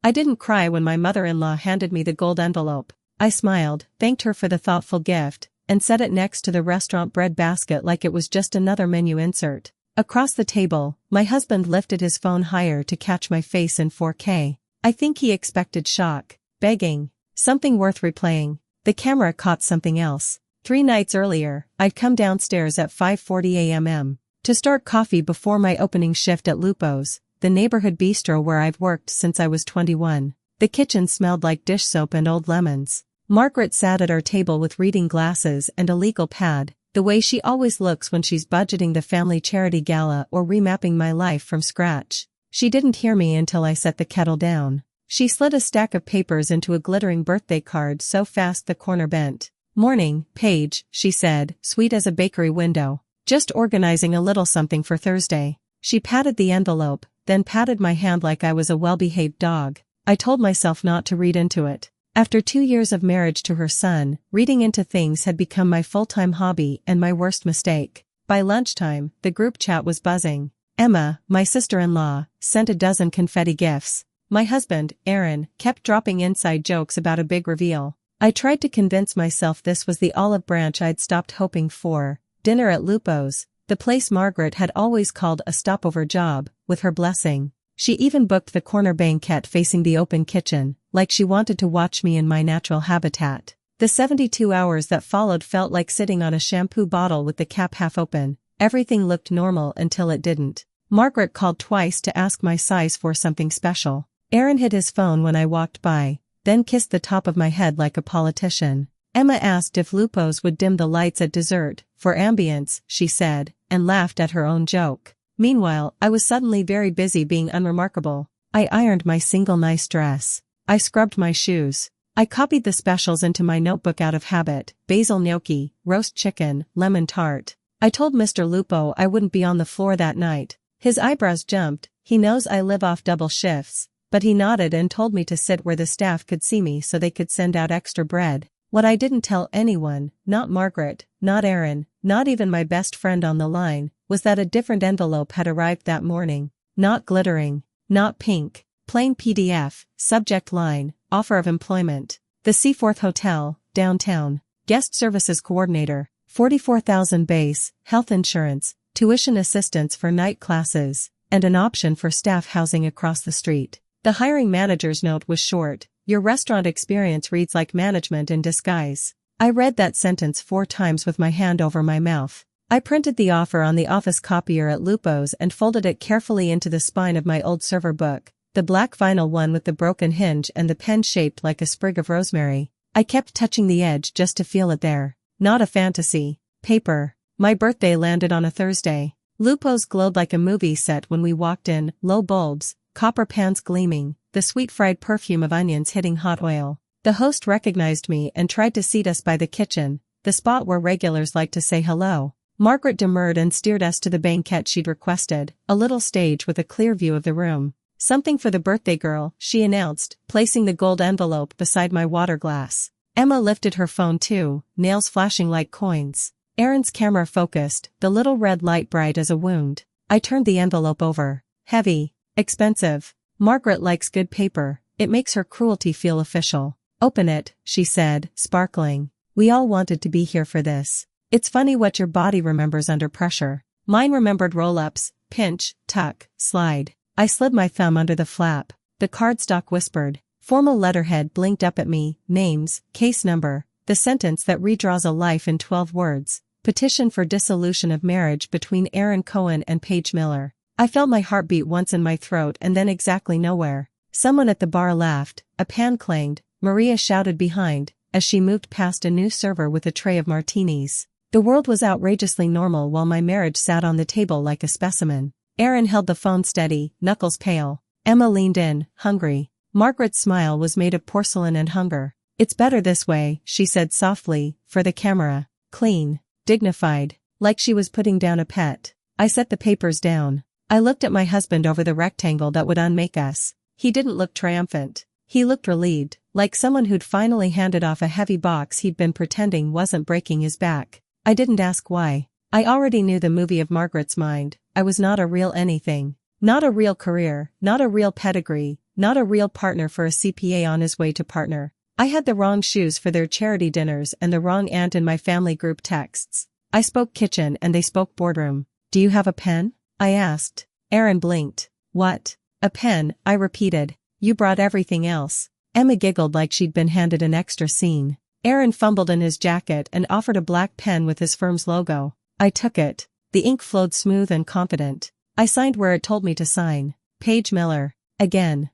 I didn't cry when my mother-in-law handed me the gold envelope. I smiled, thanked her for the thoughtful gift, and set it next to the restaurant bread basket like it was just another menu insert. Across the table, my husband lifted his phone higher to catch my face in 4K. I think he expected shock, begging, something worth replaying. The camera caught something else. 3 nights earlier, I'd come downstairs at 5:40 a.m. to start coffee before my opening shift at Lupo's, the neighborhood bistro where I've worked since I was 21. The kitchen smelled like dish soap and old lemons. Margaret sat at our table with reading glasses and a legal pad, the way she always looks when she's budgeting the family charity gala or remapping my life from scratch. She didn't hear me until I set the kettle down. She slid a stack of papers into a glittering birthday card so fast the corner bent. "Morning, Paige," she said, sweet as a bakery window. "Just organizing a little something for Thursday." She patted the envelope, then patted my hand like I was a well-behaved dog. I told myself not to read into it. After 2 years of marriage to her son, reading into things had become my full-time hobby and my worst mistake. By lunchtime, the group chat was buzzing. Emma, my sister-in-law, sent a dozen confetti gifts. My husband, Aaron, kept dropping inside jokes about a big reveal. I tried to convince myself this was the olive branch I'd stopped hoping for. Dinner at Lupo's, the place Margaret had always called a stopover job, with her blessing. She even booked the corner banquette facing the open kitchen, like she wanted to watch me in my natural habitat. The 72 hours that followed felt like sitting on a shampoo bottle with the cap half open. Everything looked normal until it didn't. Margaret called twice to ask my size for something special. Aaron hit his phone when I walked by, then kissed the top of my head like a politician. Emma asked if Lupo's would dim the lights at dessert, for ambience, she said, and laughed at her own joke. Meanwhile, I was suddenly very busy being unremarkable. I ironed my single nice dress. I scrubbed my shoes. I copied the specials into my notebook out of habit: basil gnocchi, roast chicken, lemon tart. I told Mr. Lupo I wouldn't be on the floor that night. His eyebrows jumped. He knows I live off double shifts, but he nodded and told me to sit where the staff could see me so they could send out extra bread. What I didn't tell anyone, not Margaret, not Aaron, not even my best friend on the line, was that a different envelope had arrived that morning. Not glittering, not pink, plain PDF, subject line, offer of employment. The Seaforth Hotel, downtown. Guest services coordinator, 44,000 base, health insurance, tuition assistance for night classes, and an option for staff housing across the street. The hiring manager's note was short: "Your restaurant experience reads like management in disguise." I read that sentence 4 times with my hand over my mouth. I printed the offer on the office copier at Lupo's and folded it carefully into the spine of my old server book, the black vinyl one with the broken hinge and the pen shaped like a sprig of rosemary. I kept touching the edge just to feel it there. Not a fantasy. Paper. My birthday landed on a Thursday. Lupo's glowed like a movie set when we walked in, low bulbs, copper pans gleaming, the sweet fried perfume of onions hitting hot oil. The host recognized me and tried to seat us by the kitchen, the spot where regulars like to say hello. Margaret demurred and steered us to the banquette she'd requested, a little stage with a clear view of the room. "Something for the birthday girl," she announced, placing the gold envelope beside my water glass. Emma lifted her phone too, nails flashing like coins. Aaron's camera focused, the little red light bright as a wound. I turned the envelope over. Heavy. Expensive. Margaret likes good paper. It makes her cruelty feel official. "Open it," she said, sparkling. "We all wanted to be here for this. It's funny what your body remembers under pressure." Mine remembered roll-ups, pinch, tuck, slide. I slid my thumb under the flap. The cardstock whispered. Formal letterhead blinked up at me: names, case number, the sentence that redraws a life in 12 words. Petition for dissolution of marriage between Aaron Cohen and Paige Miller. I felt my heartbeat once in my throat and then exactly nowhere. Someone at the bar laughed, a pan clanged, Maria shouted behind, as she moved past a new server with a tray of martinis. The world was outrageously normal while my marriage sat on the table like a specimen. Aaron held the phone steady, knuckles pale. Emma leaned in, hungry. Margaret's smile was made of porcelain and hunger. "It's better this way," she said softly, for the camera. Clean. Dignified. Like she was putting down a pet. I set the papers down. I looked at my husband over the rectangle that would unmake us. He didn't look triumphant. He looked relieved, like someone who'd finally handed off a heavy box he'd been pretending wasn't breaking his back. I didn't ask why. I already knew the movie of Margaret's mind. I was not a real anything. Not a real career, not a real pedigree, not a real partner for a CPA on his way to partner. I had the wrong shoes for their charity dinners and the wrong aunt in my family group texts. I spoke kitchen and they spoke boardroom. Do you have a pen? I asked. Aaron blinked. What? A pen, I repeated. You brought everything else. Emma giggled like she'd been handed an extra scene. Aaron fumbled in his jacket and offered a black pen with his firm's logo. I took it. The ink flowed smooth and confident. I signed where it told me to sign. Paige Miller. Again.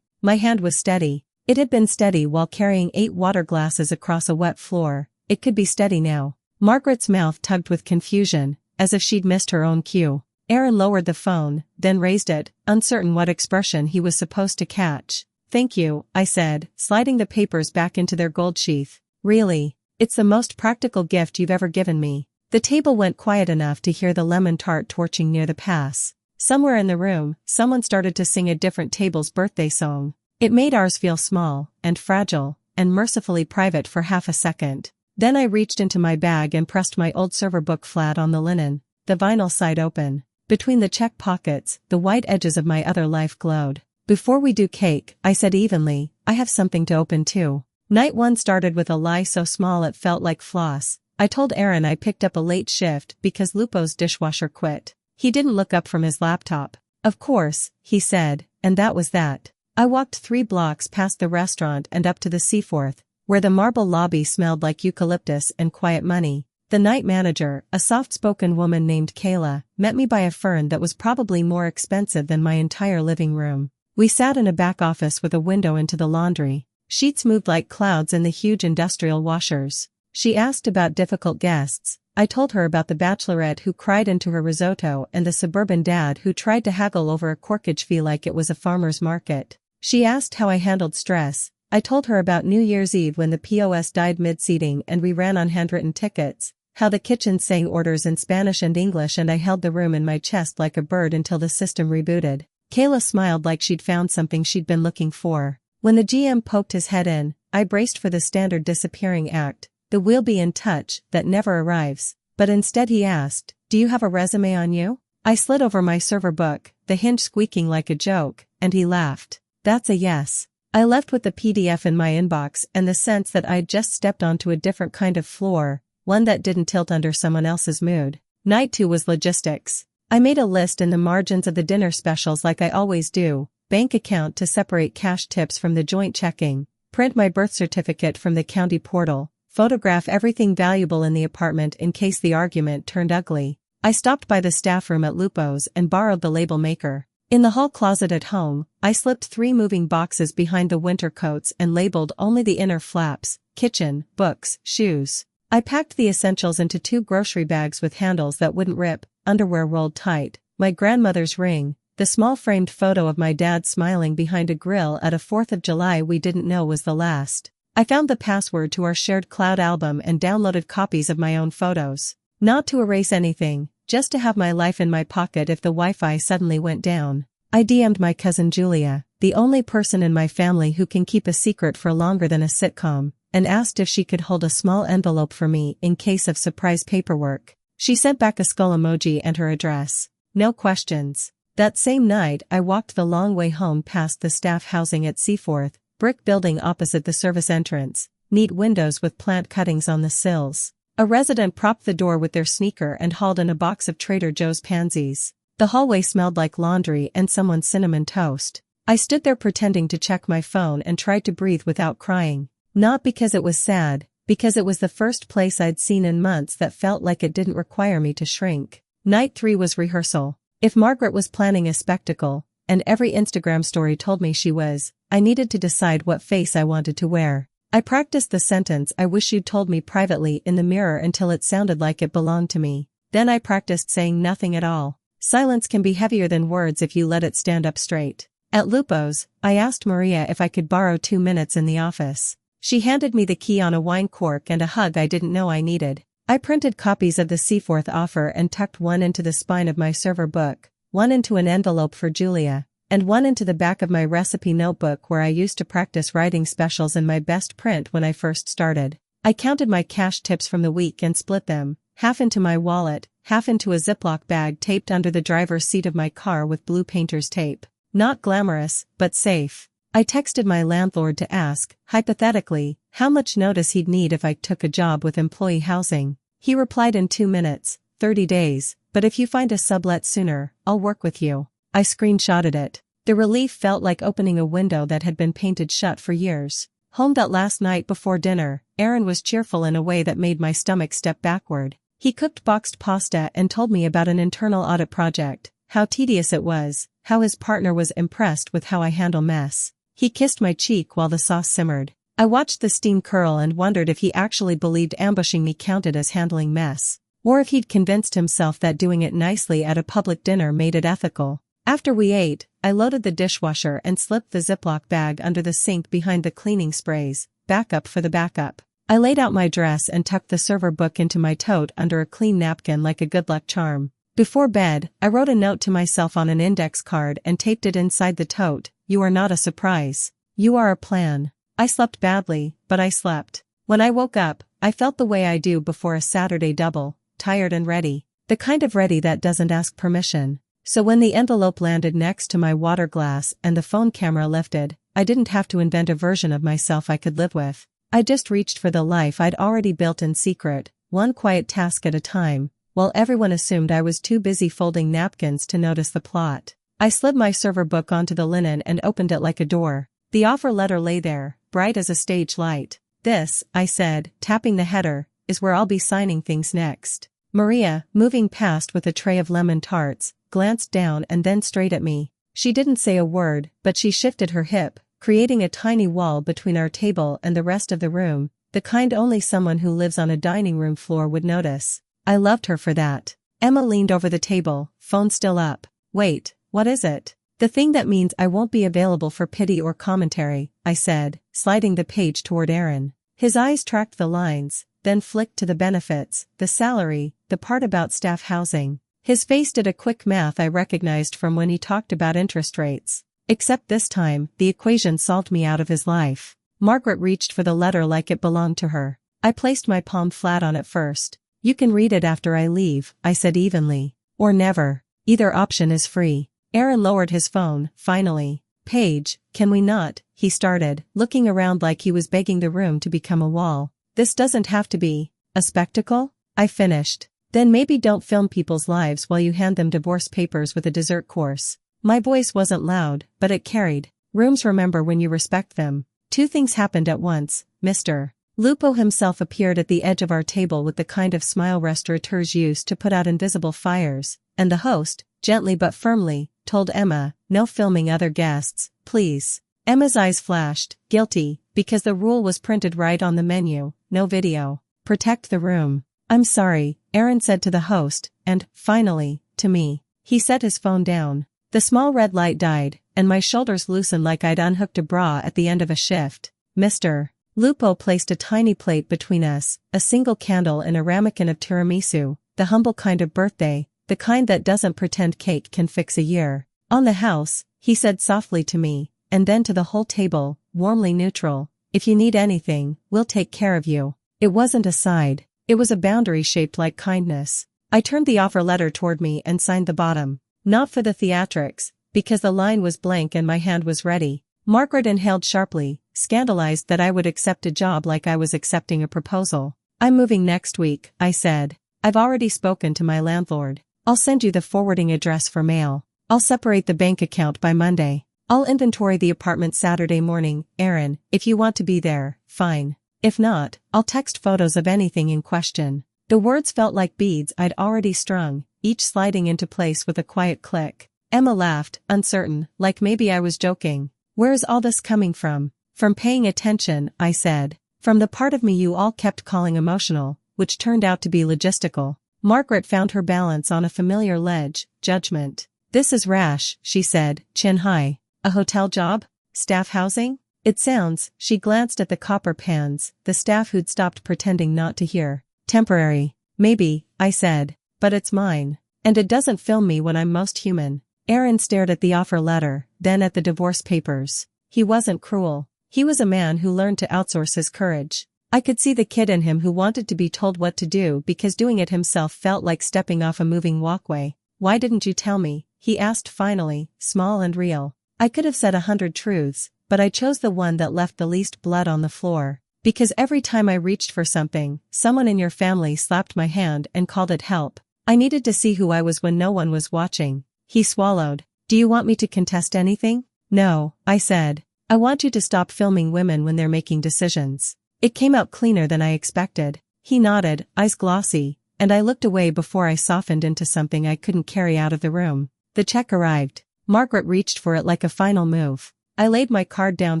My hand was steady. It had been steady while carrying 8 water glasses across a wet floor. It could be steady now. Margaret's mouth tugged with confusion, as if she'd missed her own cue. Aaron lowered the phone, then raised it, uncertain what expression he was supposed to catch. Thank you, I said, sliding the papers back into their gold sheath. Really? It's the most practical gift you've ever given me. The table went quiet enough to hear the lemon tart torching near the pass. Somewhere in the room, someone started to sing a different table's birthday song. It made ours feel small, and fragile, and mercifully private for half a second. Then I reached into my bag and pressed my old server book flat on the linen, the vinyl side open. Between the check pockets, the white edges of my other life glowed. Before we do cake, I said evenly, I have something to open too. Night 1 started with a lie so small it felt like floss. I told Aaron I picked up a late shift because Lupo's dishwasher quit. He didn't look up from his laptop. Of course, he said, and that was that. I walked 3 blocks past the restaurant and up to the Seaforth, where the marble lobby smelled like eucalyptus and quiet money. The night manager, a soft-spoken woman named Kayla, met me by a fern that was probably more expensive than my entire living room. We sat in a back office with a window into the laundry. Sheets moved like clouds in the huge industrial washers. She asked about difficult guests. I told her about the bachelorette who cried into her risotto and the suburban dad who tried to haggle over a corkage fee like it was a farmer's market. She asked how I handled stress. I told her about New Year's Eve when the POS died mid-seating and we ran on handwritten tickets, how the kitchen sang orders in Spanish and English and I held the room in my chest like a bird until the system rebooted. Kayla smiled like she'd found something she'd been looking for. When the GM poked his head in, I braced for the standard disappearing act. The "we'll be in touch" that never arrives. But instead he asked, do you have a resume on you? I slid over my server book, the hinge squeaking like a joke, and he laughed. That's a yes. I left with the PDF in my inbox and the sense that I'd just stepped onto a different kind of floor, one that didn't tilt under someone else's mood. Night 2 was logistics. I made a list in the margins of the dinner specials like I always do, bank account to separate cash tips from the joint checking, print my birth certificate from the county portal, photograph everything valuable in the apartment in case the argument turned ugly. I stopped by the staff room at Lupo's and borrowed the label maker. In the hall closet at home, I slipped 3 moving boxes behind the winter coats and labeled only the inner flaps, kitchen, books, shoes. I packed the essentials into 2 grocery bags with handles that wouldn't rip, underwear rolled tight, my grandmother's ring, the small framed photo of my dad smiling behind a grill at a 4th of July we didn't know was the last. I found the password to our shared cloud album and downloaded copies of my own photos. Not to erase anything, just to have my life in my pocket if the Wi-Fi suddenly went down. I DM'd my cousin Julia, the only person in my family who can keep a secret for longer than a sitcom, and asked if she could hold a small envelope for me in case of surprise paperwork. She sent back a skull emoji and her address. No questions. That same night I walked the long way home past the staff housing at Seaforth, brick building opposite the service entrance, neat windows with plant cuttings on the sills. A resident propped the door with their sneaker and hauled in a box of Trader Joe's pansies. The hallway smelled like laundry and someone's cinnamon toast. I stood there pretending to check my phone and tried to breathe without crying. Not because it was sad, because it was the first place I'd seen in months that felt like it didn't require me to shrink. Night 3 was rehearsal. If Margaret was planning a spectacle, and every Instagram story told me she was, I needed to decide what face I wanted to wear. I practiced the sentence "I wish you'd told me privately" in the mirror until it sounded like it belonged to me. Then I practiced saying nothing at all. Silence can be heavier than words if you let it stand up straight. At Lupo's, I asked Maria if I could borrow 2 minutes in the office. She handed me the key on a wine cork and a hug I didn't know I needed. I printed copies of the Seaforth offer and tucked one into the spine of my server book, one into an envelope for Julia, and one into the back of my recipe notebook where I used to practice writing specials in my best print when I first started. I counted my cash tips from the week and split them, half into my wallet, half into a Ziploc bag taped under the driver's seat of my car with blue painter's tape. Not glamorous, but safe. I texted my landlord to ask, hypothetically, how much notice he'd need if I took a job with employee housing. He replied in 2 minutes, 30 days, but if you find a sublet sooner, I'll work with you. I screenshotted it. The relief felt like opening a window that had been painted shut for years. Home that last night before dinner, Aaron was cheerful in a way that made my stomach step backward. He cooked boxed pasta and told me about an internal audit project, how tedious it was, how his partner was impressed with how I handle mess. He kissed my cheek while the sauce simmered. I watched the steam curl and wondered if he actually believed ambushing me counted as handling mess, or if he'd convinced himself that doing it nicely at a public dinner made it ethical. After we ate, I loaded the dishwasher and slipped the Ziploc bag under the sink behind the cleaning sprays, backup for the backup. I laid out my dress and tucked the server book into my tote under a clean napkin like a good luck charm. Before bed, I wrote a note to myself on an index card and taped it inside the tote. You are not a surprise. You are a plan. I slept badly, but I slept. When I woke up, I felt the way I do before a Saturday double, tired and ready. The kind of ready that doesn't ask permission. So when the envelope landed next to my water glass and the phone camera lifted, I didn't have to invent a version of myself I could live with. I just reached for the life I'd already built in secret, one quiet task at a time, while everyone assumed I was too busy folding napkins to notice the plot. I slid my server book onto the linen and opened it like a door. The offer letter lay there, bright as a stage light. This, I said, tapping the header, is where I'll be signing things next. Maria, moving past with a tray of lemon tarts, glanced down and then straight at me. She didn't say a word, but she shifted her hip, creating a tiny wall between our table and the rest of the room, the kind only someone who lives on a dining room floor would notice. I loved her for that. Emma leaned over the table, phone still up. Wait, what is it? The thing that means I won't be available for pity or commentary, I said, sliding the page toward Aaron. His eyes tracked the lines, then flicked to the benefits, the salary, the part about staff housing. His face did a quick math I recognized from when he talked about interest rates. Except this time, the equation solved me out of his life. Margaret reached for the letter like it belonged to her. I placed my palm flat on it first. You can read it after I leave, I said evenly. Or never. Either option is free. Aaron lowered his phone, finally. Paige, can we not? He started, looking around like he was begging the room to become a wall. This doesn't have to be a spectacle? I finished. Then maybe don't film people's lives while you hand them divorce papers with a dessert course. My voice wasn't loud, but it carried. Rooms remember when you respect them. 2 things happened at once, Mr. Lupo himself appeared at the edge of our table with the kind of smile restaurateurs use to put out invisible fires, and the host, gently but firmly, told Emma, no filming other guests, please. Emma's eyes flashed, guilty, because the rule was printed right on the menu, no video. Protect the room. I'm sorry, Aaron said to the host, and, finally, to me. He set his phone down. The small red light died, and my shoulders loosened like I'd unhooked a bra at the end of a shift. Mr. Lupo placed a tiny plate between us, a single candle and a ramekin of tiramisu, the humble kind of birthday, the kind that doesn't pretend cake can fix a year. On the house, he said softly to me, and then to the whole table, warmly neutral. If you need anything, we'll take care of you. It wasn't a side. It was a boundary shaped like kindness. I turned the offer letter toward me and signed the bottom. Not for the theatrics, because the line was blank and my hand was ready. Margaret inhaled sharply, scandalized that I would accept a job like I was accepting a proposal. I'm moving next week, I said. I've already spoken to my landlord. I'll send you the forwarding address for mail. I'll separate the bank account by Monday. I'll inventory the apartment Saturday morning, Aaron, if you want to be there, fine. If not, I'll text photos of anything in question. The words felt like beads I'd already strung, each sliding into place with a quiet click. Emma laughed, uncertain, like maybe I was joking. Where's all this coming from? From paying attention, I said. From the part of me you all kept calling emotional, which turned out to be logistical. Margaret found her balance on a familiar ledge, judgment. This is rash, she said, chin high. A hotel job? Staff housing? It sounds, she glanced at the copper pans, the staff who'd stopped pretending not to hear. Temporary. Maybe, I said. But it's mine. And it doesn't film me when I'm most human. Aaron stared at the offer letter, then at the divorce papers. He wasn't cruel. He was a man who learned to outsource his courage. I could see the kid in him who wanted to be told what to do because doing it himself felt like stepping off a moving walkway. Why didn't you tell me? He asked finally, small and real. I could have said 100 truths, but I chose the one that left the least blood on the floor. Because every time I reached for something, someone in your family slapped my hand and called it help. I needed to see who I was when no one was watching. He swallowed. Do you want me to contest anything? No, I said. I want you to stop filming women when they're making decisions. It came out cleaner than I expected. He nodded, eyes glossy, and I looked away before I softened into something I couldn't carry out of the room. The check arrived. Margaret reached for it like a final move. I laid my card down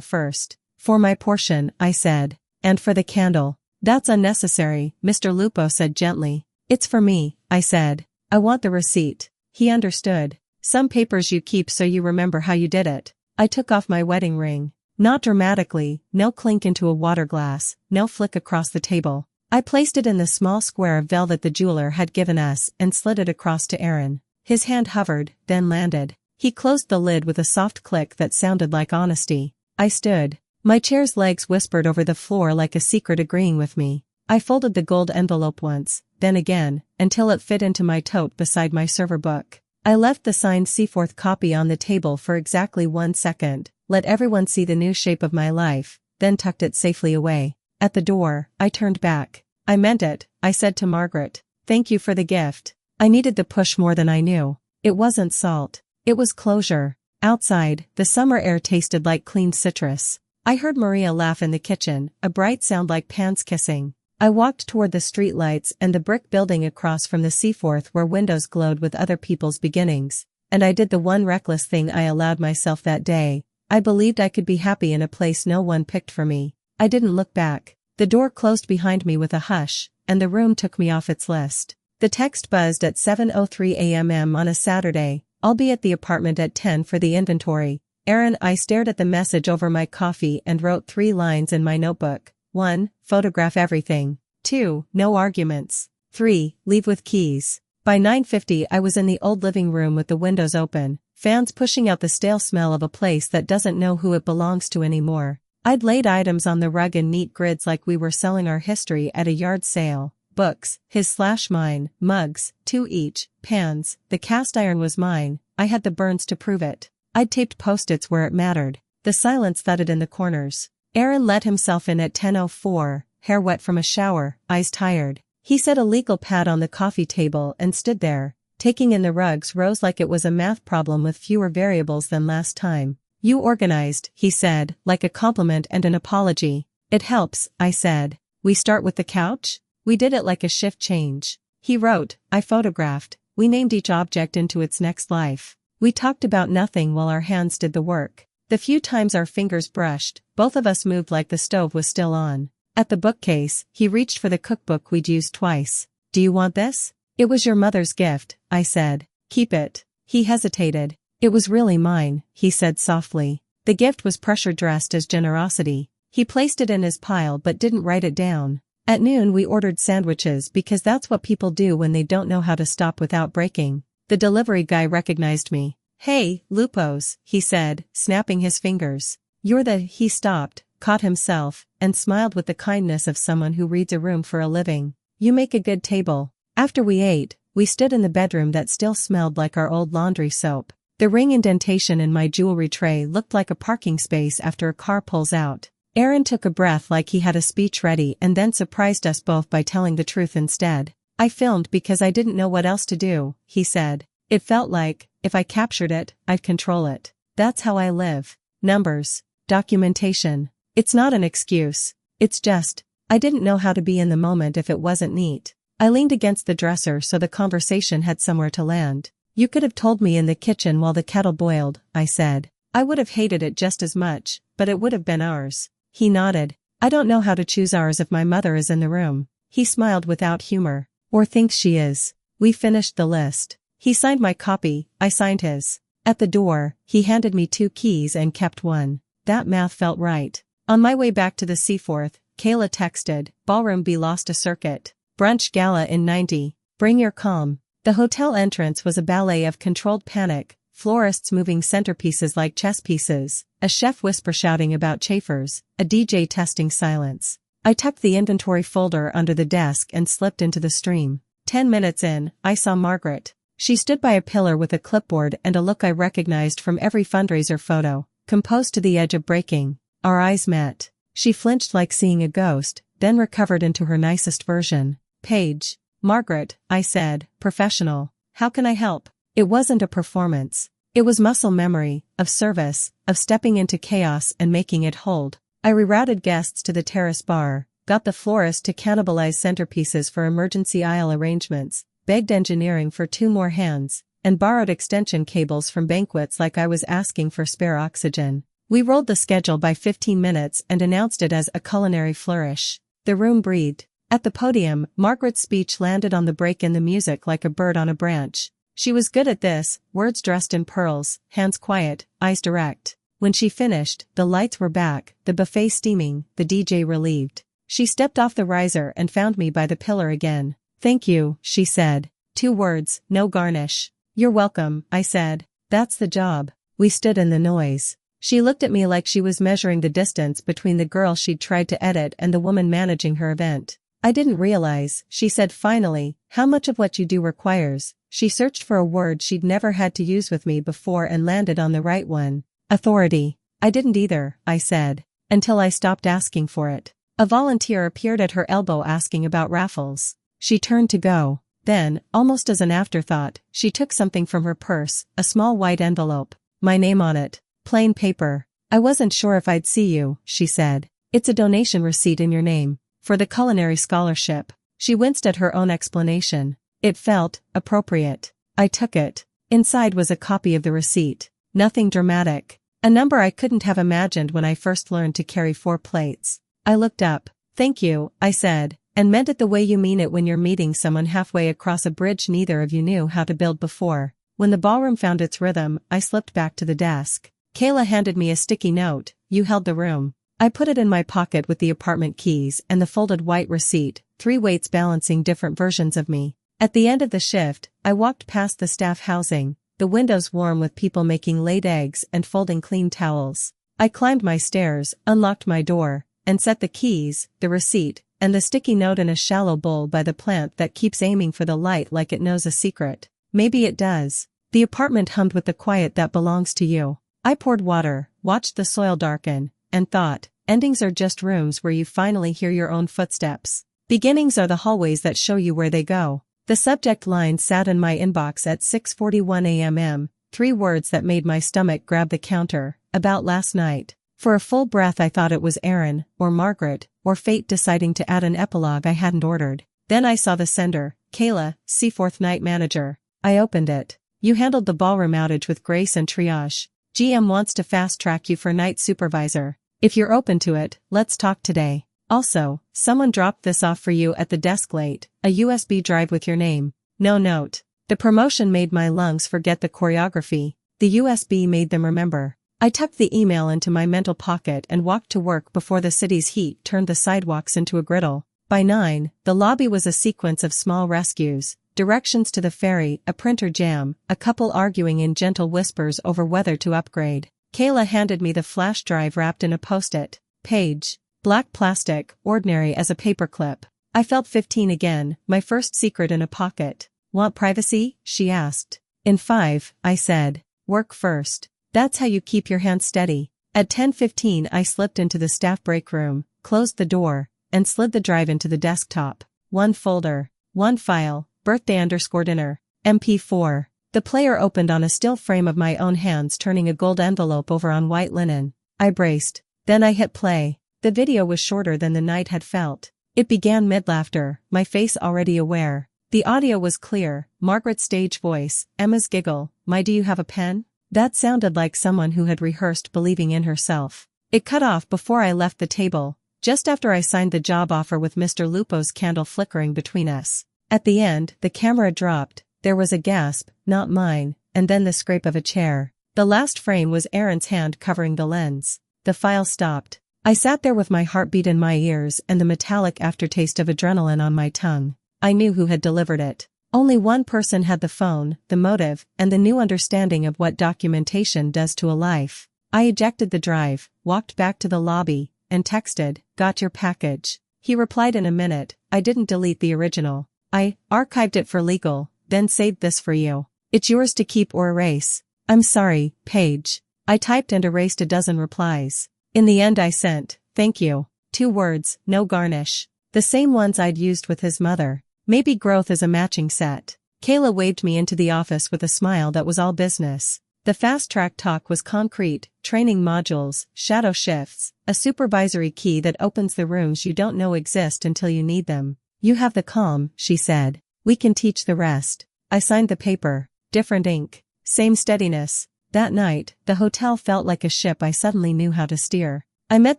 first. For my portion, I said. And for the candle. That's unnecessary, Mr. Lupo said gently. It's for me, I said. I want the receipt. He understood. Some papers you keep so you remember how you did it. I took off my wedding ring. Not dramatically, no clink into a water glass, no flick across the table. I placed it in the small square of velvet the jeweler had given us and slid it across to Aaron. His hand hovered, then landed. He closed the lid with a soft click that sounded like honesty. I stood. My chair's legs whispered over the floor like a secret agreeing with me. I folded the gold envelope once, then again, until it fit into my tote beside my server book. I left the signed Seaforth copy on the table for exactly 1 second, let everyone see the new shape of my life, then tucked it safely away. At the door, I turned back. I meant it, I said to Margaret. Thank you for the gift. I needed the push more than I knew. It wasn't salt. It was closure. Outside, the summer air tasted like clean citrus. I heard Maria laugh in the kitchen, a bright sound like pans kissing. I walked toward the streetlights and the brick building across from the Seaforth where windows glowed with other people's beginnings. And I did the one reckless thing I allowed myself that day. I believed I could be happy in a place no one picked for me. I didn't look back. The door closed behind me with a hush, and the room took me off its list. The text buzzed at 7:03 a.m. on a Saturday. I'll be at the apartment at 10 for the inventory. Aaron, I stared at the message over my coffee and wrote 3 lines in my notebook. 1. Photograph everything. 2. No arguments. 3. Leave with keys. By 9:50 I was in the old living room with the windows open, fans pushing out the stale smell of a place that doesn't know who it belongs to anymore. I'd laid items on the rug in neat grids like we were selling our history at a yard sale. Books, his/mine, mugs, 2 each, pans, the cast iron was mine, I had the burns to prove it. I'd taped post-its where it mattered. The silence thudded in the corners. Aaron let himself in at 10:04, hair wet from a shower, eyes tired. He set a legal pad on the coffee table and stood there, taking in the rugs rows like it was a math problem with fewer variables than last time. You organized, he said, like a compliment and an apology. It helps, I said. We start with the couch? We did it like a shift change. He wrote, I photographed. We named each object into its next life. We talked about nothing while our hands did the work. The few times our fingers brushed, both of us moved like the stove was still on. At the bookcase, he reached for the cookbook we'd used twice. Do you want this? It was your mother's gift, I said. Keep it. He hesitated. It was really mine, he said softly. The gift was pressure-dressed as generosity. He placed it in his pile but didn't write it down. At noon we ordered sandwiches because that's what people do when they don't know how to stop without breaking. The delivery guy recognized me. Hey, Lupo's, he said, snapping his fingers. You're the— He stopped, caught himself, and smiled with the kindness of someone who reads a room for a living. You make a good table. After we ate, we stood in the bedroom that still smelled like our old laundry soap. The ring indentation in my jewelry tray looked like a parking space after a car pulls out. Aaron took a breath like he had a speech ready and then surprised us both by telling the truth instead. I filmed because I didn't know what else to do, he said. It felt like, if I captured it, I'd control it. That's how I live. Numbers. Documentation. It's not an excuse. It's just, I didn't know how to be in the moment if it wasn't neat. I leaned against the dresser so the conversation had somewhere to land. You could have told me in the kitchen while the kettle boiled, I said. I would have hated it just as much, but it would have been ours. He nodded. I don't know how to choose ours if my mother is in the room. He smiled without humor. Or thinks she is. We finished the list. He signed my copy, I signed his. At the door, he handed me 2 keys and kept one. That math felt right. On my way back to the Seaforth, Kayla texted, Ballroom B lost a circuit. Brunch gala in 90. Bring your calm. The hotel entrance was a ballet of controlled panic, florists moving centerpieces like chess pieces, a chef whisper shouting about chafers, a DJ testing silence. I tucked the inventory folder under the desk and slipped into the stream. 10 minutes in, I saw Margaret. She stood by a pillar with a clipboard and a look I recognized from every fundraiser photo, composed to the edge of breaking. Our eyes met. She flinched like seeing a ghost, then recovered into her nicest version. Paige. Margaret, I said, professional. How can I help? It wasn't a performance. It was muscle memory, of service, of stepping into chaos and making it hold. I rerouted guests to the terrace bar, got the florist to cannibalize centerpieces for emergency aisle arrangements, begged engineering for 2 more hands, and borrowed extension cables from banquets like I was asking for spare oxygen. We rolled the schedule by 15 minutes and announced it as a culinary flourish. The room breathed. At the podium, Margaret's speech landed on the break in the music like a bird on a branch. She was good at this, words dressed in pearls, hands quiet, eyes direct. When she finished, the lights were back, the buffet steaming, the DJ relieved. She stepped off the riser and found me by the pillar again. Thank you, she said. 2 words, no garnish. You're welcome, I said. That's the job. We stood in the noise. She looked at me like she was measuring the distance between the girl she'd tried to edit and the woman managing her event. I didn't realize, she said finally, how much of what you do requires. She searched for a word she'd never had to use with me before and landed on the right one. Authority. I didn't either, I said. Until I stopped asking for it. A volunteer appeared at her elbow asking about raffles. She turned to go. Then, almost as an afterthought, she took something from her purse, a small white envelope. My name on it. Plain paper. I wasn't sure if I'd see you, she said. It's a donation receipt in your name. For the culinary scholarship. She winced at her own explanation. It felt appropriate. I took it. Inside was a copy of the receipt. Nothing dramatic. A number I couldn't have imagined when I first learned to carry 4 plates. I looked up. Thank you, I said, and meant it the way you mean it when you're meeting someone halfway across a bridge neither of you knew how to build before. When the ballroom found its rhythm, I slipped back to the desk. Kayla handed me a sticky note. You held the room. I put it in my pocket with the apartment keys and the folded white receipt, 3 weights balancing different versions of me. At the end of the shift, I walked past the staff housing, the windows warm with people making laid eggs and folding clean towels. I climbed my stairs, unlocked my door, and set the keys, the receipt, and the sticky note in a shallow bowl by the plant that keeps aiming for the light like it knows a secret. Maybe it does. The apartment hummed with the quiet that belongs to you. I poured water, watched the soil darken, and thought, endings are just rooms where you finally hear your own footsteps. Beginnings are the hallways that show you where they go. The subject line sat in my inbox at 6:41 a.m. 3 words that made my stomach grab the counter. About last night. For a full breath I thought it was Aaron, or Margaret, or fate deciding to add an epilogue I hadn't ordered. Then I saw the sender, Kayla, Seaforth night manager. I opened it. You handled the ballroom outage with grace and triage. GM wants to fast-track you for night supervisor. If you're open to it, let's talk today. Also, someone dropped this off for you at the desk late, a USB drive with your name. No note. The promotion made my lungs forget the choreography. The USB made them remember. I tucked the email into my mental pocket and walked to work before the city's heat turned the sidewalks into a griddle. By 9, the lobby was a sequence of small rescues, directions to the ferry, a printer jam, a couple arguing in gentle whispers over whether to upgrade. Kayla handed me the flash drive wrapped in a post-it. Page. Black plastic, ordinary as a paperclip. I felt 15 again, my first secret in a pocket. Want privacy? She asked. In 5, I said. Work first. That's how you keep your hands steady. At 10:15 I slipped into the staff break room, closed the door, and slid the drive into the desktop. 1 folder. 1 file, birthday_dinner, MP4. The player opened on a still frame of my own hands turning a gold envelope over on white linen. I braced. Then I hit play. The video was shorter than the night had felt. It began mid-laughter, my face already aware. The audio was clear, Margaret's stage voice, Emma's giggle, my do you have a pen? That sounded like someone who had rehearsed believing in herself. It cut off before I left the table, just after I signed the job offer with Mr. Lupo's candle flickering between us. At the end, the camera dropped, there was a gasp, not mine, and then the scrape of a chair. The last frame was Aaron's hand covering the lens. The file stopped. I sat there with my heartbeat in my ears and the metallic aftertaste of adrenaline on my tongue. I knew who had delivered it. Only one person had the phone, the motive, and the new understanding of what documentation does to a life. I ejected the drive, walked back to the lobby, and texted, "Got your package." He replied in a minute. I didn't delete the original. I archived it for legal, then saved this for you. It's yours to keep or erase. I'm sorry, Paige. I typed and erased a dozen replies. In the end I sent, thank you. 2 words, no garnish. The same ones I'd used with his mother. Maybe growth is a matching set. Kayla waved me into the office with a smile that was all business. The fast-track talk was concrete: training modules, shadow shifts, a supervisory key that opens the rooms you don't know exist until you need them. You have the calm, she said. We can teach the rest. I signed the paper. Different ink. Same steadiness. That night, the hotel felt like a ship I suddenly knew how to steer. I met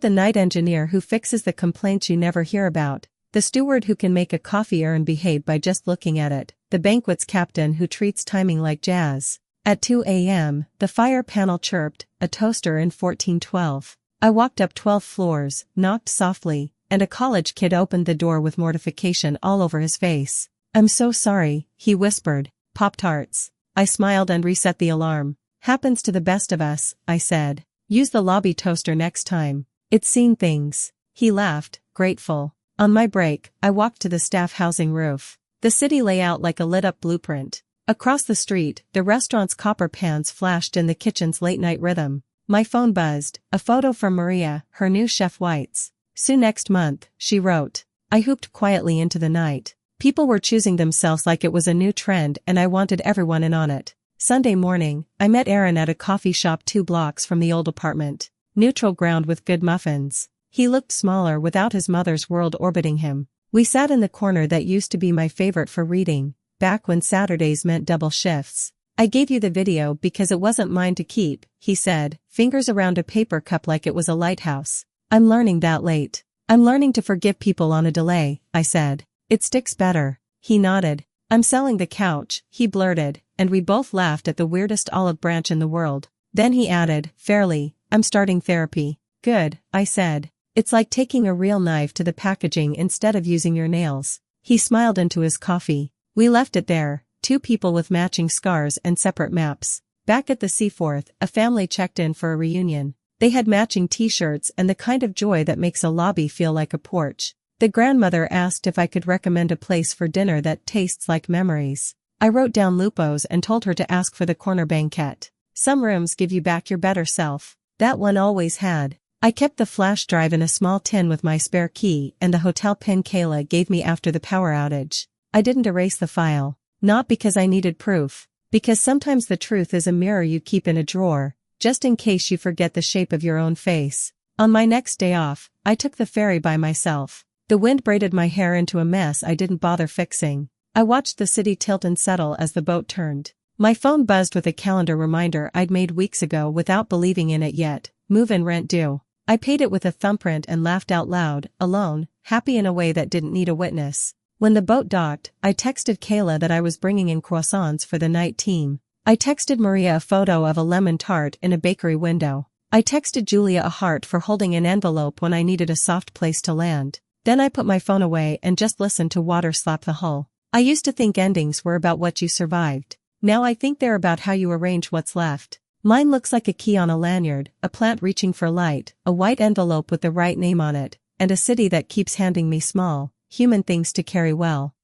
the night engineer who fixes the complaints you never hear about, the steward who can make a coffee earn behave by just looking at it, the banquet's captain who treats timing like jazz. At 2 a.m., the fire panel chirped, a toaster in 1412. I walked up 12 floors, knocked softly, and a college kid opened the door with mortification all over his face. I'm so sorry, he whispered. Pop-Tarts. I smiled and reset the alarm. Happens to the best of us, I said. Use the lobby toaster next time. It's seen things. He laughed, grateful. On my break, I walked to the staff housing roof. The city lay out like a lit-up blueprint. Across the street, the restaurant's copper pans flashed in the kitchen's late-night rhythm. My phone buzzed, a photo from Maria, her new Chef Whites. Soon next month, she wrote. I hooped quietly into the night. People were choosing themselves like it was a new trend and I wanted everyone in on it. Sunday morning, I met Aaron at a coffee shop 2 blocks from the old apartment. Neutral ground with good muffins. He looked smaller without his mother's world orbiting him. We sat in the corner that used to be my favorite for reading, back when Saturdays meant double shifts. I gave you the video because it wasn't mine to keep, he said, fingers around a paper cup like it was a lighthouse. I'm learning that late. I'm learning to forgive people on a delay, I said. It sticks better. He nodded. I'm selling the couch, he blurted, and we both laughed at the weirdest olive branch in the world. Then he added, fairly, I'm starting therapy. Good, I said. It's like taking a real knife to the packaging instead of using your nails. He smiled into his coffee. We left it there, 2 people with matching scars and separate maps. Back at the Seaforth, a family checked in for a reunion. They had matching t-shirts and the kind of joy that makes a lobby feel like a porch. The grandmother asked if I could recommend a place for dinner that tastes like memories. I wrote down Lupo's and told her to ask for the corner banquette. Some rooms give you back your better self. That one always had. I kept the flash drive in a small tin with my spare key and the hotel pin Kayla gave me after the power outage. I didn't erase the file. Not because I needed proof. Because sometimes the truth is a mirror you keep in a drawer, just in case you forget the shape of your own face. On my next day off, I took the ferry by myself. The wind braided my hair into a mess I didn't bother fixing. I watched the city tilt and settle as the boat turned. My phone buzzed with a calendar reminder I'd made weeks ago without believing in it yet. Move-in rent due. I paid it with a thumbprint and laughed out loud, alone, happy in a way that didn't need a witness. When the boat docked, I texted Kayla that I was bringing in croissants for the night team. I texted Maria a photo of a lemon tart in a bakery window. I texted Julia a heart for holding an envelope when I needed a soft place to land. Then I put my phone away and just listened to water slap the hull. I used to think endings were about what you survived. Now I think they're about how you arrange what's left. Mine looks like a key on a lanyard, a plant reaching for light, a white envelope with the right name on it, and a city that keeps handing me small, human things to carry well.